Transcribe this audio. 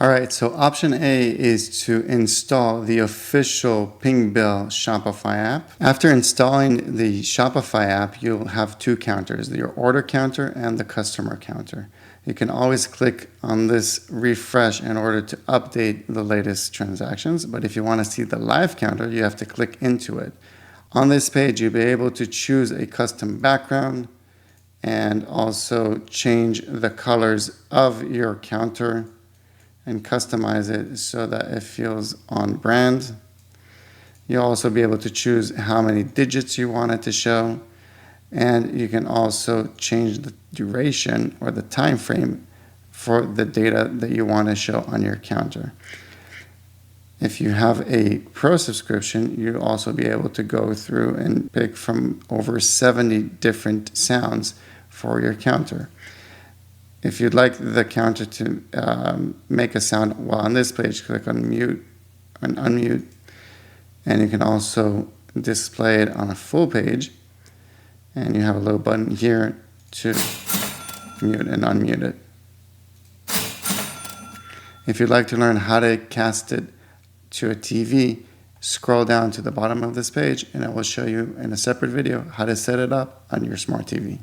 All right, so option A is to install the official PingBell Shopify app. After installing the Shopify app, you'll have two counters, your order counter and the customer counter. You can always click on this refresh in order to update the latest transactions, but if you want to see the live counter, you have to click into it. On this page, you'll be able to choose a custom background and also change the colors of your counter and customize it so that it feels on brand. You'll also be able to choose how many digits you want it to show, and you can also change the duration or the time frame for the data that you want to show on your counter. If you have a pro subscription, you'll also be able to go through and pick from over 70 different sounds for your counter. If you'd like the counter to make a sound while on this page, click on mute and unmute. And you can also display it on a full page. And you have a little button here to mute and unmute it. If you'd like to learn how to cast it to a TV, scroll down to the bottom of this page and it will show you in a separate video how to set it up on your smart TV.